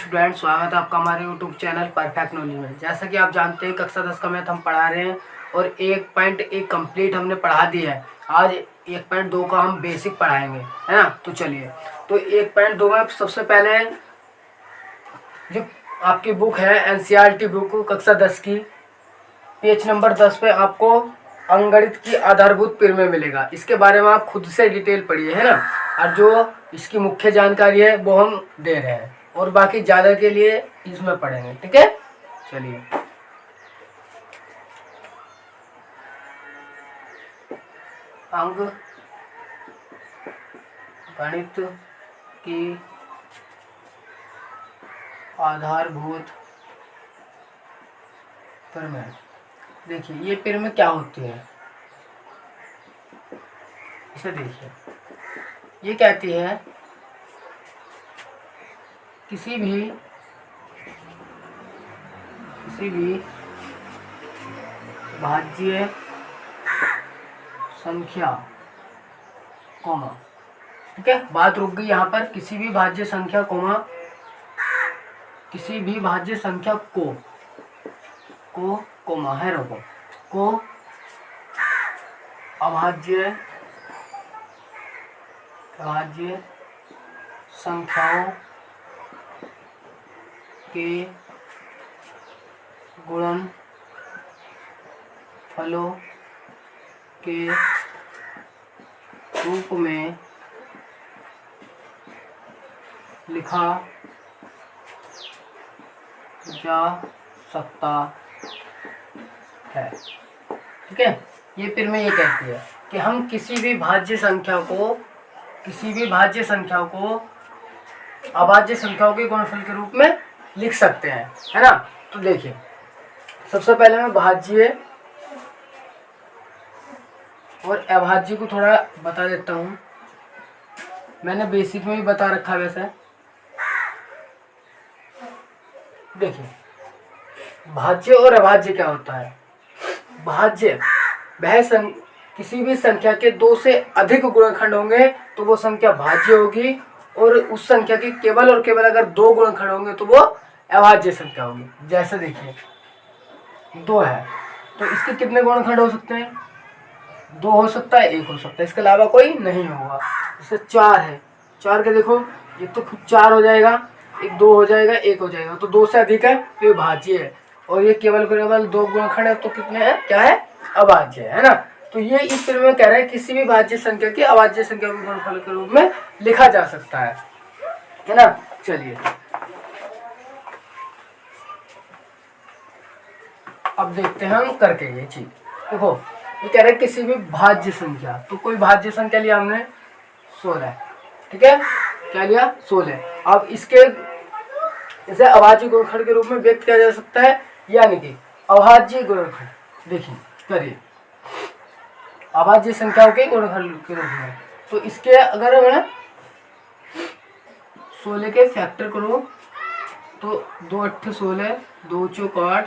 Student, स्वागत है आपका हमारे यूट्यूब चैनल परफेक्ट नॉलेज में। जैसा कि आप जानते हैं कक्षा 10 का मैथ हम पढ़ा रहे हैं और 1.1 कंप्लीट हमने पढ़ा दिया है। आज 1.2 का हम बेसिक पढ़ाएंगे, है ना। तो चलिए, तो 1.2 में सबसे पहले जो आपकी बुक है एनसीईआरटी बुक कक्षा 10 की, पेज नंबर 10 पे आपको अंकगणित की आधारभूत प्रमेय मिलेगा। इसके बारे में आप खुद से डिटेल पढ़िए, है ना। और जो इसकी मुख्य जानकारी है वो हम दे रहे हैं और बाकी ज़्यादा के लिए इसमें पढ़ेंगे, ठीक है। चलिए, अंक गणित की आधारभूत प्रमेय। देखिए, ये प्रमेय क्या होती है, इसे देखिए। ये कहती है किसी भी भाज्य संख्या कॉमा, ठीक है। बात रुक गई यहाँ पर। किसी भी भाज्य संख्या कॉमा, किसी भी भाज्य संख्या को कॉमा है रोको, को अभाज्य संख्याओं के गुणनफलों के रूप में लिखा जा सकता है, ठीक है। ये फिर में ये कहती है कि हम किसी भी भाज्य संख्या को अभाज्य संख्याओं के गुणनफल के रूप में लिख सकते हैं, है ना। तो देखिए, सबसे पहले मैं भाज्य और अभाज्य को थोड़ा बता देता हूँ। मैंने बेसिक में भी बता रखा है वैसे। देखिए, भाज्य और अभाज्य क्या होता है। भाज्य वह किसी भी संख्या के 2 से अधिक गुणनखंड होंगे तो वो संख्या भाज्य होगी, और उस संख्या के केवल और केवल अगर 2 गुणनखंड होंगे तो वो अभाज्य संख्या होगी। जैसे देखिए, 2 है तो इसके कितने गुणनखंड हो सकते हैं? 2 हो सकता है, 1 हो सकता है, इसके अलावा कोई नहीं होगा। जैसे 4 है, 4 के देखो, ये तो खुद 4 हो जाएगा, एक 2 हो जाएगा, 1 हो जाएगा, तो 2 से अधिक है तो ये भाज्य है। और ये केवल 2 गुणनखंड है तो कितने हैं, क्या है, अभाज्य है ना। तो ये इस तरह में कह रहे हैं किसी भी भाज्य संख्या की अभाज्य संख्या को गुणनफल के रूप में लिखा जा सकता है ना। चलिए, अब देखते हैं हम करके ये चीज। देखो, ये कह रहे हैं किसी भी भाज्य संख्या, तो कोई भाज्य संख्या लिया हमने 16, ठीक है। क्या लिया, 16। अब इसके इसे अभाज्य गुणनखंड के रूप में व्यक्त किया जा सकता है, यानी कि अभाज्य गुणनखंड। देखिए, करिए, अभाज्य संख्याओं के गुणनखंड के रूप में। तो इसके अगर मैं 16 के फैक्टर करूं तो 2 8 16, 2 चौक 8,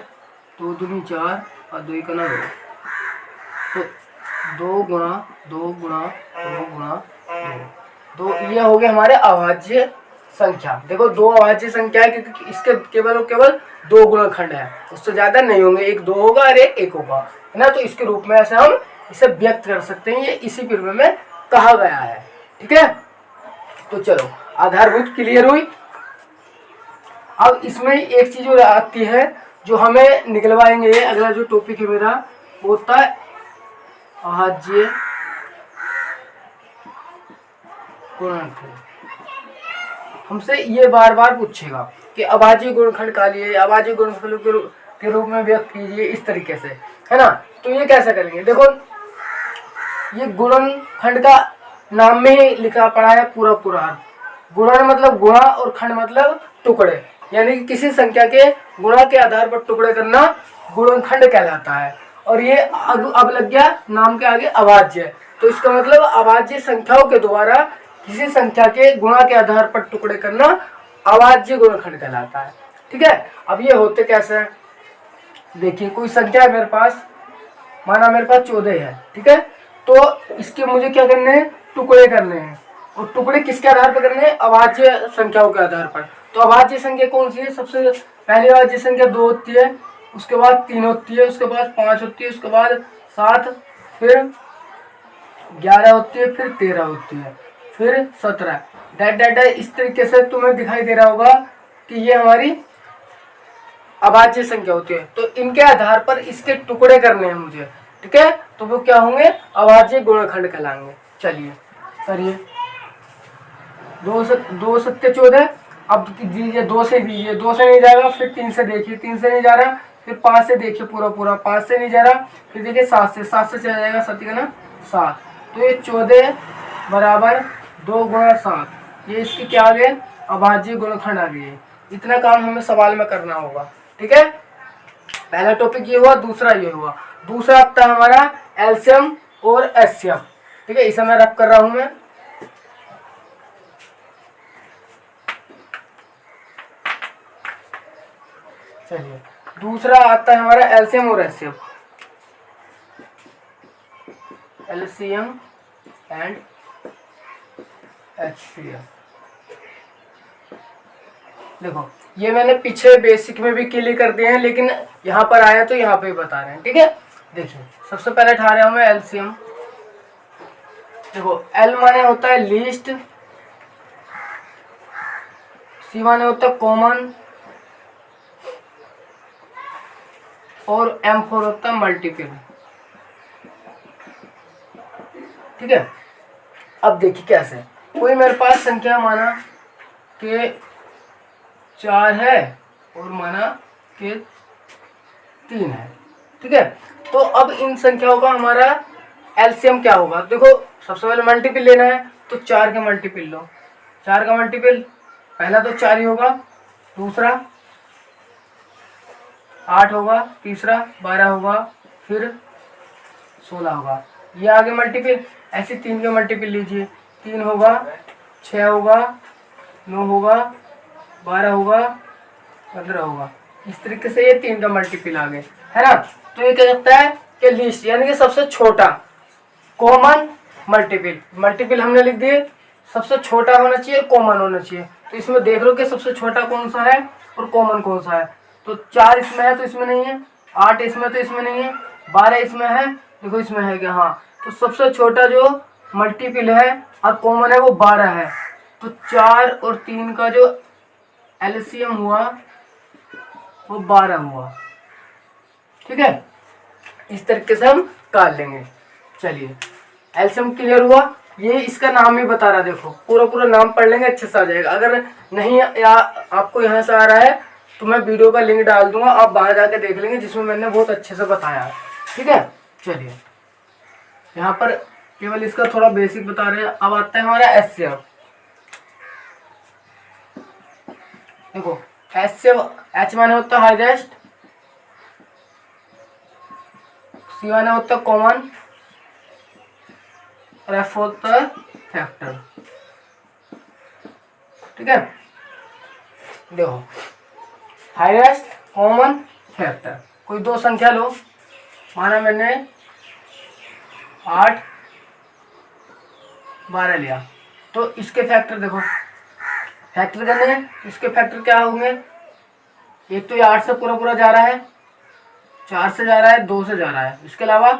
2 दूनी 4 और 2 1 9। तो 2 गुणा 2 गुणा 2 गुणा 2, ये हो गए हमारे अभाज्य संख्या। देखो, 2 अभाज्य संख्या है क्योंकि इसके केवल और केवल 2 गुणनखंड है, उससे ज्यादा नहीं होंगे। एक 2 होगा और एक 1 होगा, है ना। तो इसके रूप में ऐसे हम इसे व्यक्त कर सकते हैं। ये इसी प्रमेय में कहा गया है, ठीक है। तो चलो, आधारभूत क्लियर हुई। अब इसमें एक चीज और आती है जो हमें निकलवाएंगे। अगला जो टॉपिक है मेरा वो होता है अभाज्य गुणनफल। हमसे ये बार बार पूछेगा कि अभाज्य गुणनखंड का लिए अभाज्य गुणनफल के रूप में व्यक्त कीजिए इस तरीके से, है ना। तो ये कैसे करेंगे, देखो, ये गुणनखंड का नाम में ही लिखा पड़ा है पूरा पूरा। गुणन मतलब गुणा और खंड मतलब टुकड़े, यानी कि किसी संख्या के गुणा के आधार पर टुकड़े करना गुणनखंड कहलाता है। और ये अब लग गया नाम के आगे अभाज्य, तो इसका मतलब अभाज्य संख्याओं के द्वारा किसी संख्या के गुणा के आधार पर टुकड़े करना अभाज्य गुणनखंड कहलाता है, ठीक है। अब ये होते कैसे हैं, देखिए, कोई संख्या है मेरे पास, माना मेरे पास 14 है, ठीक है। तो इसके मुझे क्या करने हैं, टुकड़े करने हैं। और टुकड़े किसके आधार पर करने हैं, अभाज्य संख्याओं के आधार पर। तो अभाज्य संख्या कौन सी है? सबसे पहली अभाज्य संख्या 2 होती है, उसके बाद 3 होती है, उसके बाद 5 होती है, उसके बाद 7, फिर 11 होती है, फिर 13 होती है, फिर 17। डेट इस तरीके से तुम्हें दिखाई दे रहा होगा कि ये हमारी अभाज्य संख्या होती है। तो इनके आधार पर इसके टुकड़े करने हैं मुझे, ठीक है, तो वो क्या होंगे? अभाज्य गुणनखंड कहलाएंगे। चलिए करिए। 2 सत्ते 14। अब दीजिए 2 से दीजिए, 2 से नहीं जाएगा, फिर 3 से देखिए, 3 से नहीं जा रहा, फिर 5 से देखिए पूरा पूरा, 5 से नहीं जा रहा, फिर देखिए 7 से, 7 से चला जाएगा, 7 का ना 7। तो ये 14 बराबर 2 गुणा 7, ये इसकी क्या आ गए? अभाज्य गुणनखंड आ गए। इतना काम हमें सवाल में करना होगा, ठीक है। पहला टॉपिक ये हुआ, दूसरा ये हुआ। दूसरा आता है हमारा एलसीएम और एचसीएफ, ठीक है, इसे मैं रब कर रहा हूं मैं। चलिए दूसरा आता है हमारा एलसीएम और एचसीएफ। LCM and HCF. देखो ये मैंने पीछे बेसिक में भी क्लियर कर दिए हैं, लेकिन यहाँ पर आया तो यहाँ पे बता रहे हैं, ठीक है। देखिए सबसे पहले उठा रहा हूं मैं एलसीएम। देखो एल माने होता है लीस्ट, सी माने होता है कॉमन, और M4 होता है मल्टीपल, ठीक है। अब देखिए कैसे, कोई मेरे पास संख्या माना कि 4 है और माना कि 3 है, ठीक है। तो अब इन संख्याओं का हमारा एलसीएम क्या होगा? देखो सबसे पहले मल्टीपल लेना है, तो 4 के मल्टीपल लो। 4 का मल्टीपल पहला तो 4 ही होगा, दूसरा 8 होगा, तीसरा 12 होगा, फिर 16 होगा। ये आगे मल्टीपल, ऐसे 3 के मल्टीपल लीजिए। 3 होगा, 6 होगा, 9 होगा, 12 होगा, 15 होगा। इस तरीके से ये 3 का मल्टीपल आ गए, है ना। तो ये क्या कहता है कि लीस्ट यानी कि सबसे छोटा, कॉमन मल्टीपल। मल्टीपल हमने लिख दिए, सबसे छोटा होना चाहिए, कॉमन होना चाहिए। तो इसमें देख लो कि सबसे छोटा कौन सा है और कॉमन कौन सा है। तो 4 इसमें है तो इसमें नहीं है, 8 इसमें तो इसमें नहीं है, 12 इसमें है, देखो इसमें है क्या? हाँ। तो सबसे छोटा जो मल्टीपल है और कॉमन है वो 12 है। तो 4 और 3 का जो एलसीएम हुआ वो 12 हुआ, ठीक है। इस तरीके से हम काट लेंगे। चलिए एलसीएम क्लियर हुआ। ये इसका नाम ही बता रहा, देखो पूरा पूरा नाम पढ़ लेंगे, अच्छे से आ जाएगा। अगर नहीं या आपको यहाँ से आ रहा है तो मैं वीडियो का लिंक डाल दूंगा, आप बाहर जाके देख लेंगे, जिसमें मैंने बहुत अच्छे से बताया है, ठीक है। चलिए यहाँ पर केवल इसका थोड़ा बेसिक बता रहे हैं। अब आता है हमारा एचसीएफ। देखो एचसीएफ, एच माने होता है हाईएस्ट, सी माने होता है कॉमन, और एफ होता है फैक्टर, ठीक है। देखो हाईएस्ट, कॉमन, फैक्टर। कोई दो संख्या लो, माना मैंने 8 12 लिया, तो इसके फैक्टर देखो, फैक्टर करने हैं, इसके फैक्टर क्या होंगे? एक तो ये 8 से पूरा पूरा जा रहा है, 4 से जा रहा है, 2 से जा रहा है, इसके अलावा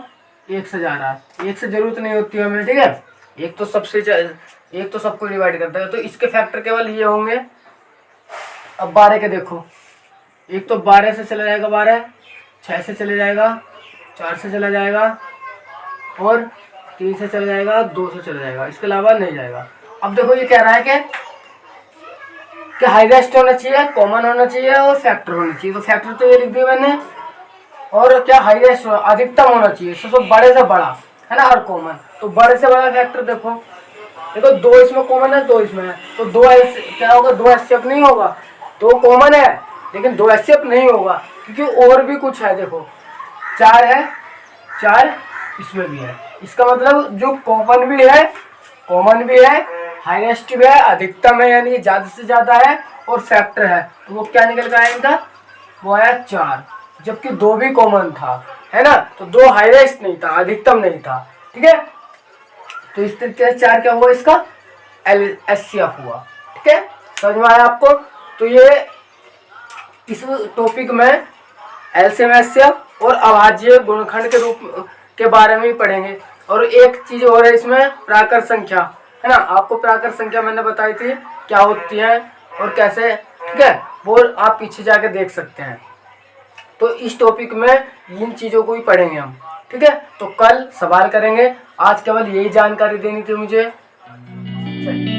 1 से जा रहा है। 1 से जरूरत नहीं होती है हमें, ठीक है। एक तो सबको डिवाइड करता है, तो इसके फैक्टर केवल ये होंगे। अब 12 के देखो, एक तो 12 से चला जाएगा, 12 6 से चले जाएगा, 4 से चला जाएगा, और 3 से चला जाएगा, 2 से चला जाएगा, इसके अलावा नहीं जाएगा। अब देखो ये कह रहा है कि हाईएस्ट होना चाहिए, कॉमन होना चाहिए और फैक्टर होना चाहिए। तो फैक्टर तो ये लिख दिया मैंने, और क्या हाईएस्ट अधिकतम होना चाहिए, सबसे बड़े से बड़ा, है ना, और कॉमन। तो बड़े से बड़ा फैक्टर देखो, 2 इसमें कॉमन है, 2 इसमें है, तो 2 क्या होगा? 2 एचसीएफ नहीं होगा। 2 कॉमन है लेकिन 2 एचसीएफ नहीं होगा, क्योंकि और भी कुछ है। देखो 4 है, 4 इसमें भी है, इसका मतलब जो कॉमन भी है, हाईएस्ट भी है, अधिकतम है, यानी ज्यादा से ज्यादा है, और फैक्टर है। तो वो क्या निकल कर आया इनका? वो आया 4, जबकि 2 भी कॉमन था, है ना। तो 2 हाईएस्ट नहीं था, अधिकतम नहीं था, ठीक है। तो इस तरीके से 4 क्या हुआ? इसका एचसीएफ हुआ, ठीक है। समझ में आया आपको? तो ये इस टॉपिक में एलसीएम एचसीएफ और अभाज्य गुणनखंड के रूप के बारे में ही पढ़ेंगे। और एक चीज और है इसमें, प्राकृत संख्या, है ना। आपको प्राकृत संख्या मैंने बताई थी क्या होती है और कैसे, ठीक है, वो आप पीछे जाके देख सकते हैं। तो इस टॉपिक में इन चीजों को ही पढ़ेंगे हम, ठीक है। तो कल सवाल करेंगे, आज केवल यही जानकारी देनी थी मुझे। चलिए।